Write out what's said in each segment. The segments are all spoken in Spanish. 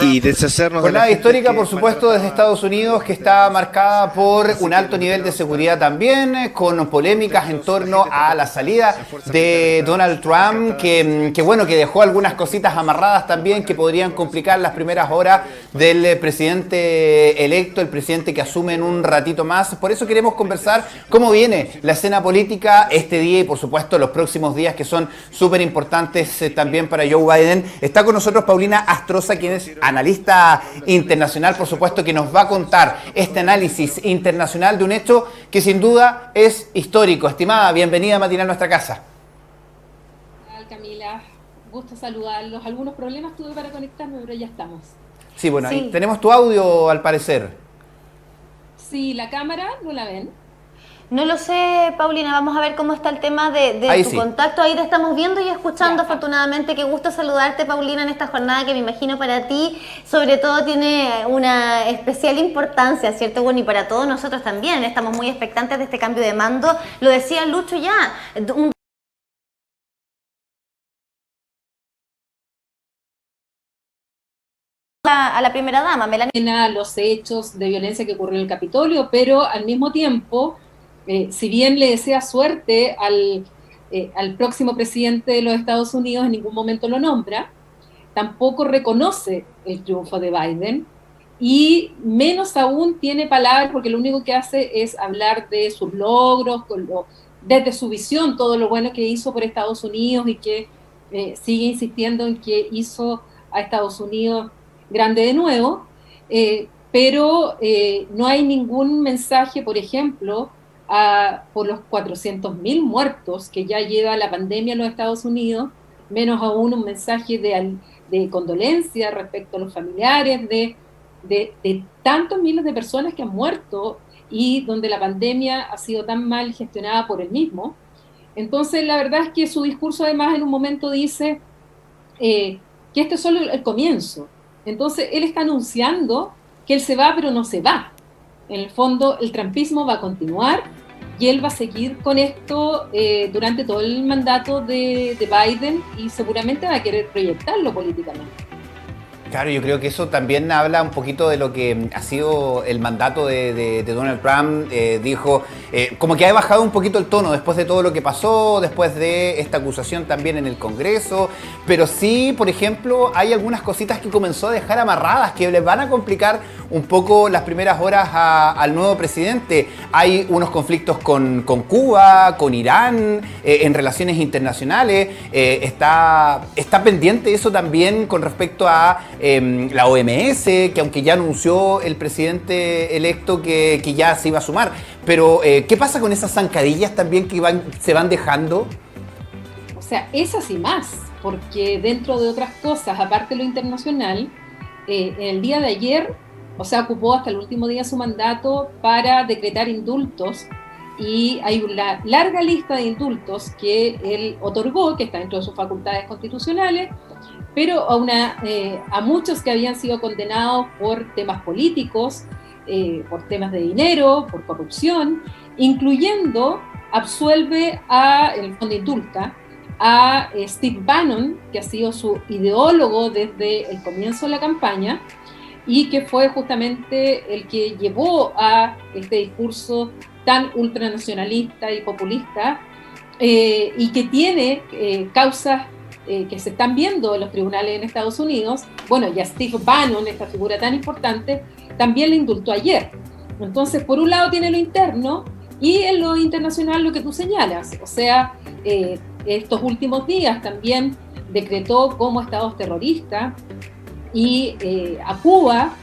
Y deshacernos de la Jornada gente histórica, que por supuesto, desde Estados Unidos, que está marcada por un alto nivel de seguridad también, con polémicas en torno a la salida de Donald Trump, que bueno, que dejó algunas cositas amarradas también que podrían complicar las primeras horas del presidente electo, el presidente que asume en un ratito más. Por eso queremos conversar cómo viene la escena política este día y, por supuesto, los próximos días, que son súper importantes también para Joe Biden. Está con nosotros Paulina Astroza, quien es analista internacional, por supuesto, que nos va a contar este análisis internacional de un hecho que sin duda es histórico. Estimada, bienvenida a Matinal Nuestra Casa. Camila, gusto saludarlos. Algunos problemas tuve para conectarme, pero ya estamos. Sí, bueno, ahí tenemos tu audio al parecer. Sí, la cámara, ¿no la ven? No lo sé, Paulina, vamos a ver cómo está el tema de tu contacto. Ahí te estamos viendo y escuchando, afortunadamente. Qué gusto saludarte, Paulina, en esta jornada que me imagino para ti, sobre todo, tiene una especial importancia, ¿cierto? Bueno, y para todos nosotros también. Estamos muy expectantes de este cambio de mando. Lo decía Lucho ya, a la primera dama, Melania. Los hechos de violencia que ocurrió en el Capitolio, pero al mismo tiempo, si bien le desea suerte al próximo presidente de los Estados Unidos, en ningún momento lo nombra, tampoco reconoce el triunfo de Biden y menos aún tiene palabras, porque lo único que hace es hablar de sus logros, desde su visión, todo lo bueno que hizo por Estados Unidos y que sigue insistiendo en que hizo a Estados Unidos grande de nuevo, pero no hay ningún mensaje, por ejemplo, por los 400.000 muertos que ya lleva la pandemia en los Estados Unidos, menos aún un mensaje de condolencia respecto a los familiares de tantos miles de personas que han muerto y donde la pandemia ha sido tan mal gestionada por él mismo. Entonces, la verdad es que su discurso además en un momento dice que este es solo el comienzo. Entonces, él está anunciando que él se va, pero no se va. En el fondo, el trumpismo va a continuar y él va a seguir con esto durante todo el mandato de Biden y seguramente va a querer proyectarlo políticamente. Claro, yo creo que eso también habla un poquito de lo que ha sido el mandato de Donald Trump. Dijo, como que ha bajado un poquito el tono después de todo lo que pasó, después de esta acusación también en el Congreso, pero sí, por ejemplo, hay algunas cositas que comenzó a dejar amarradas que les van a complicar un poco las primeras horas al nuevo presidente. Hay unos conflictos con Cuba, con Irán, en relaciones internacionales. Está pendiente eso también con respecto a la OMS, que aunque ya anunció el presidente electo que ya se iba a sumar, pero ¿qué pasa con esas zancadillas también que se van dejando? O sea, esas y más, porque dentro de otras cosas, aparte de lo internacional, en el día de ayer, o sea, ocupó hasta el último día de su mandato para decretar indultos, y hay una larga lista de indultos que él otorgó, que está dentro de sus facultades constitucionales, pero a muchos que habían sido condenados por temas políticos, por temas de dinero, por corrupción, incluyendo, absuelve en el fondo indulta, a Steve Bannon, que ha sido su ideólogo desde el comienzo de la campaña, y que fue justamente el que llevó a este discurso tan ultranacionalista y populista, y que tiene causas que se están viendo en los tribunales en Estados Unidos. Bueno, y a Steve Bannon, esta figura tan importante, también le indultó ayer. Entonces, por un lado tiene lo interno y en lo internacional lo que tú señalas. O sea, estos últimos días también decretó como estados terroristas y a Cuba,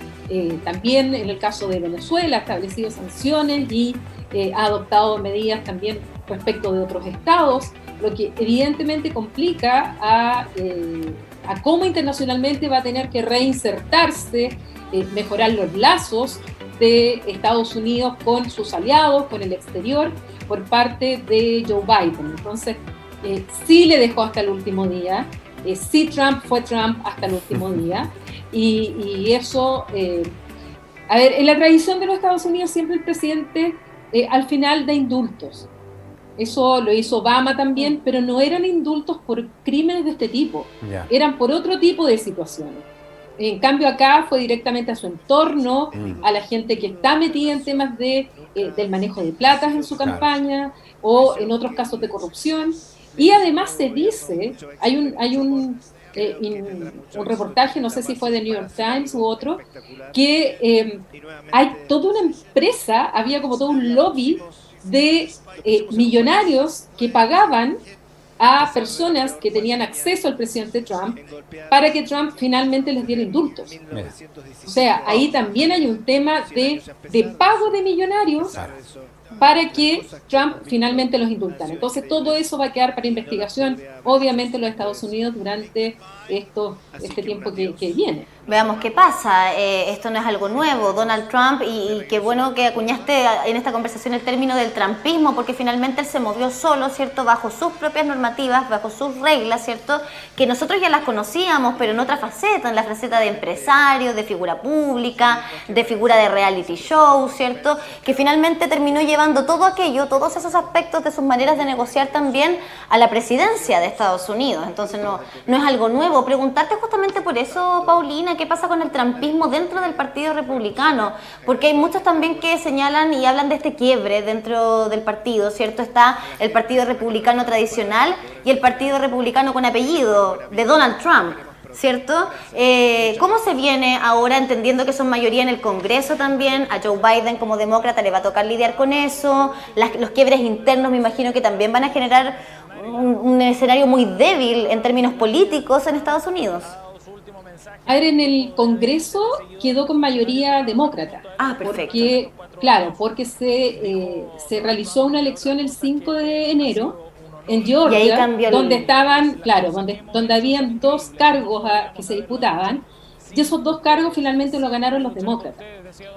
también en el caso de Venezuela, ha establecido sanciones y ha adoptado medidas también respecto de otros estados, lo que evidentemente complica a cómo internacionalmente va a tener que reinsertarse, mejorar los lazos de Estados Unidos con sus aliados, con el exterior, por parte de Joe Biden. Entonces, sí le dejó hasta el último día, sí Trump fue Trump hasta el último día, y eso, en la tradición de los Estados Unidos siempre el presidente al final da indultos. Eso lo hizo Obama también, pero no eran indultos por crímenes de este tipo, eran por otro tipo de situaciones. En cambio acá fue directamente a su entorno, a la gente que está metida en temas del manejo de platas en su campaña o en otros casos de corrupción. Y además se dice, hay un reportaje, no sé si fue de New York Times u otro, que hay toda una empresa, había como todo un lobby de millonarios que pagaban a personas que tenían acceso al presidente Trump para que Trump finalmente les diera indultos. O sea, ahí también hay un tema de pago de millonarios para que Trump finalmente los indultara. Entonces todo eso va a quedar para investigación, obviamente, en los Estados Unidos durante este tiempo que viene. Veamos qué pasa. Esto no es algo nuevo. Donald Trump, y qué bueno que acuñaste en esta conversación el término del trumpismo, porque finalmente él se movió solo, ¿cierto?, bajo sus propias normativas, bajo sus reglas, ¿cierto?, que nosotros ya las conocíamos, pero en otra faceta, en la faceta de empresario, de figura pública, de figura de reality show, ¿cierto?, que finalmente terminó llevando todo aquello, todos esos aspectos de sus maneras de negociar también a la presidencia de Estados Unidos. Entonces no es algo nuevo. Preguntarte justamente por eso, Paulina, ¿qué pasa con el trumpismo dentro del Partido Republicano? Porque hay muchos también que señalan y hablan de este quiebre dentro del partido, ¿cierto? Está el Partido Republicano tradicional y el Partido Republicano con apellido de Donald Trump, ¿cierto? ¿Cómo se viene ahora, entendiendo que son mayoría en el Congreso también? A Joe Biden como demócrata le va a tocar lidiar con eso. Los quiebres internos me imagino que también van a generar un escenario muy débil en términos políticos en Estados Unidos. A ver, en el Congreso quedó con mayoría demócrata. Perfecto. Porque se realizó una elección el 5 de enero en Georgia, donde estaban, donde habían 2 cargos que se disputaban, y esos 2 cargos finalmente lo ganaron los demócratas.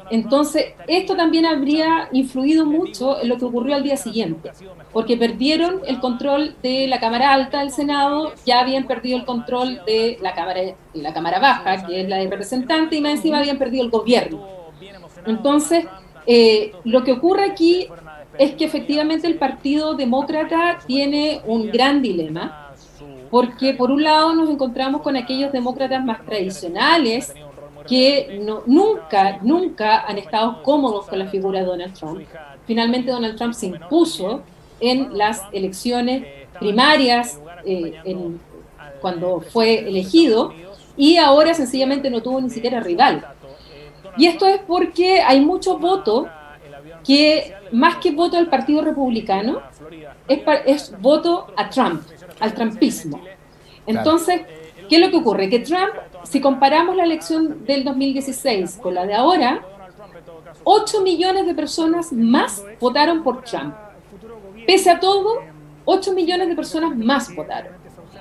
Entonces, esto también habría influido mucho en lo que ocurrió al día siguiente, porque perdieron el control de la Cámara Alta del Senado, ya habían perdido el control de la Cámara Baja, que es la de representantes, y más encima habían perdido el gobierno. Entonces, lo que ocurre aquí es que efectivamente el Partido Demócrata tiene un gran dilema, porque por un lado nos encontramos con aquellos demócratas más tradicionales que nunca han estado cómodos con la figura de Donald Trump. Finalmente Donald Trump se impuso en las elecciones primarias cuando fue elegido, y ahora sencillamente no tuvo ni siquiera rival. Y esto es porque hay mucho voto que, más que voto al Partido Republicano, es voto a Trump, al trumpismo. Entonces, ¿qué es lo que ocurre? Que Trump, si comparamos la elección del 2016 con la de ahora, 8 millones de personas más votaron por Trump. Pese a todo, 8 millones de personas más votaron.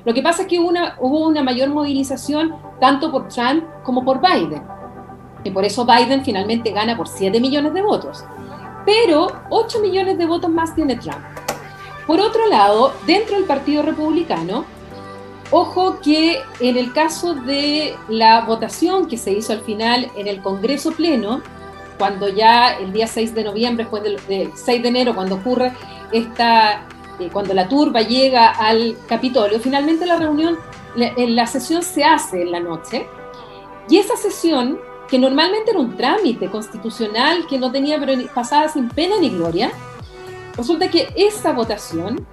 Lo que pasa es que hubo una mayor movilización tanto por Trump como por Biden. Y por eso Biden finalmente gana por 7 millones de votos. Pero 8 millones de votos más tiene Trump. Por otro lado, dentro del Partido Republicano, ojo que en el caso de la votación que se hizo al final en el Congreso Pleno, cuando ya el día 6 de noviembre, después del 6 de enero, cuando ocurre cuando la turba llega al Capitolio, finalmente la sesión se hace en la noche, y esa sesión, que normalmente era un trámite constitucional que no tenía, pero pasaba sin pena ni gloria, resulta que esa votación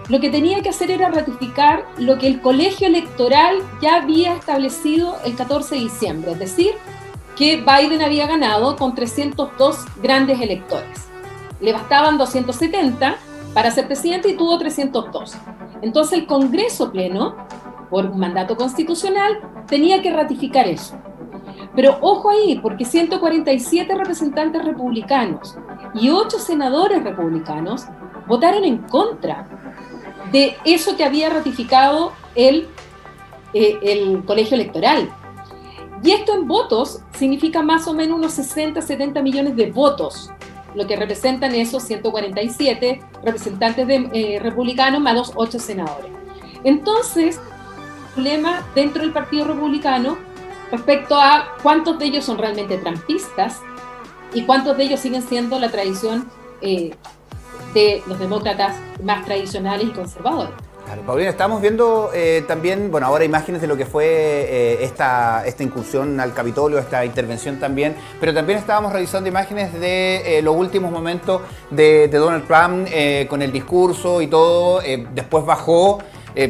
lo que tenía que hacer era ratificar lo que el colegio electoral ya había establecido el 14 de diciembre, es decir, que Biden había ganado con 302 grandes electores. Le bastaban 270 para ser presidente y tuvo 302. Entonces el Congreso Pleno, por un mandato constitucional, tenía que ratificar eso. Pero ojo ahí, porque 147 representantes republicanos y 8 senadores republicanos votaron en contra de eso que había ratificado el colegio electoral. Y esto en votos significa más o menos unos 60-70 millones de votos, lo que representan esos 147 representantes republicanos más los 8 senadores. Entonces, el problema dentro del Partido Republicano respecto a cuántos de ellos son realmente trumpistas y cuántos de ellos siguen siendo la tradición de los demócratas más tradicionales y conservadores. Claro, Paulina, estamos viendo también, bueno, ahora imágenes de lo que fue esta incursión al Capitolio, esta intervención también, pero también estábamos revisando imágenes de los últimos momentos de Donald Trump con el discurso y todo, después bajó.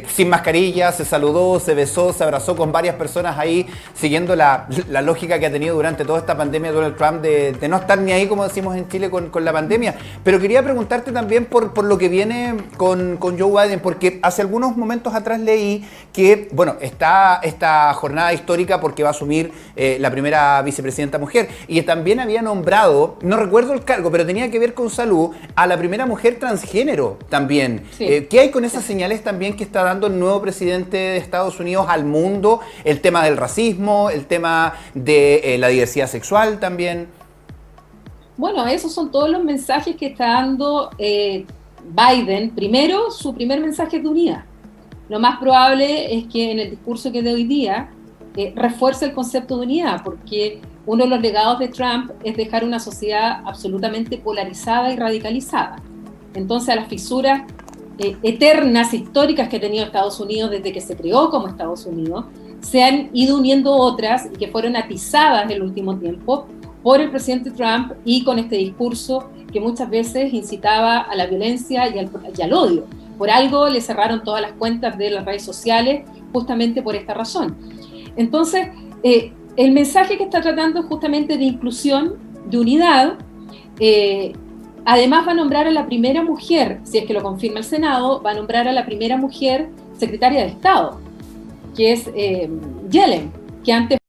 Sin mascarilla, se saludó, se besó, se abrazó con varias personas ahí, siguiendo la lógica que ha tenido durante toda esta pandemia Donald Trump de no estar ni ahí, como decimos en Chile, con la pandemia. Pero quería preguntarte también por lo que viene con Joe Biden, porque hace algunos momentos atrás leí que, bueno, está esta jornada histórica porque va a asumir la primera vicepresidenta mujer, y también había nombrado, no recuerdo el cargo, pero tenía que ver con salud, a la primera mujer transgénero también. Sí. ¿Qué hay con esas señales también que está dando el nuevo presidente de Estados Unidos al mundo? El tema del racismo, el tema de la diversidad sexual también. Bueno, esos son todos los mensajes que está dando Biden. Primero, su primer mensaje es de unidad. Lo más probable es que en el discurso que de hoy día refuerce el concepto de unidad, porque uno de los legados de Trump es dejar una sociedad absolutamente polarizada y radicalizada. Entonces, a las fisuras eternas, históricas que ha tenido Estados Unidos desde que se creó como Estados Unidos, se han ido uniendo otras y que fueron atizadas en el último tiempo por el presidente Trump y con este discurso que muchas veces incitaba a la violencia y al odio. Por algo le cerraron todas las cuentas de las redes sociales justamente por esta razón. Entonces, el mensaje que está tratando es justamente de inclusión, de unidad. Además va a nombrar a la primera mujer, si es que lo confirma el Senado, va a nombrar a la primera mujer secretaria de Estado, que es Yellen, que antes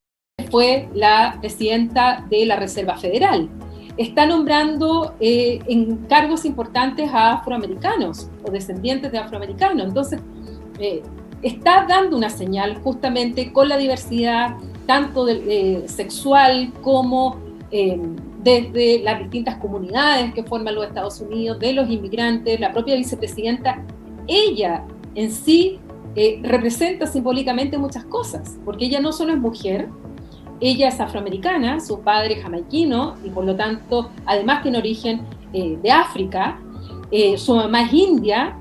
fue la presidenta de la Reserva Federal. Está nombrando en cargos importantes a afroamericanos o descendientes de afroamericanos. Entonces, está dando una señal justamente con la diversidad, tanto sexual como desde las distintas comunidades que forman los Estados Unidos, de los inmigrantes, la propia vicepresidenta. Ella en sí representa simbólicamente muchas cosas, porque ella no solo es mujer, ella es afroamericana, su padre es jamaiquino y por lo tanto, además tiene origen de África, su mamá es india,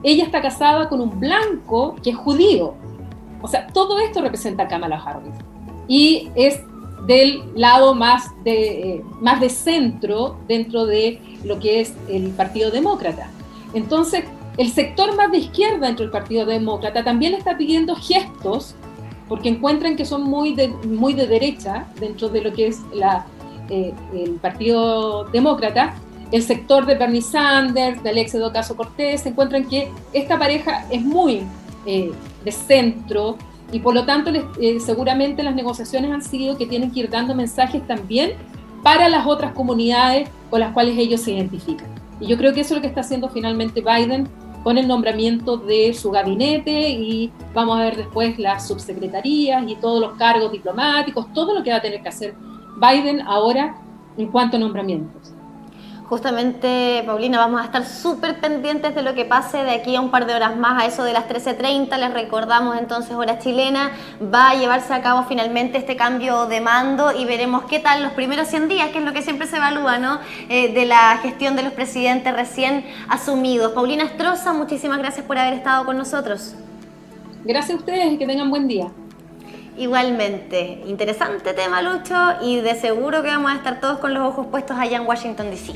ella está casada con un blanco que es judío. O sea, todo esto representa a Kamala Harris y es del lado más de centro dentro de lo que es el Partido Demócrata. Entonces, el sector más de izquierda dentro del Partido Demócrata también está pidiendo gestos porque encuentran que son muy de derecha dentro de lo que es el Partido Demócrata. El sector de Bernie Sanders, de Alexis Ocasio-Cortez, encuentran que esta pareja es muy de centro y por lo tanto seguramente las negociaciones han sido que tienen que ir dando mensajes también para las otras comunidades con las cuales ellos se identifican. Y yo creo que eso es lo que está haciendo finalmente Biden con el nombramiento de su gabinete y vamos a ver después las subsecretarías y todos los cargos diplomáticos, todo lo que va a tener que hacer Biden ahora en cuanto a nombramientos. Justamente, Paulina, vamos a estar súper pendientes de lo que pase de aquí a un par de horas más, a eso de las 13:30, les recordamos entonces hora chilena, va a llevarse a cabo finalmente este cambio de mando y veremos qué tal los primeros 100 días, que es lo que siempre se evalúa, ¿no? De la gestión de los presidentes recién asumidos. Paulina Estroza, muchísimas gracias por haber estado con nosotros. Gracias a ustedes y que tengan buen día. Igualmente, interesante tema, Lucho, y de seguro que vamos a estar todos con los ojos puestos allá en Washington, D.C.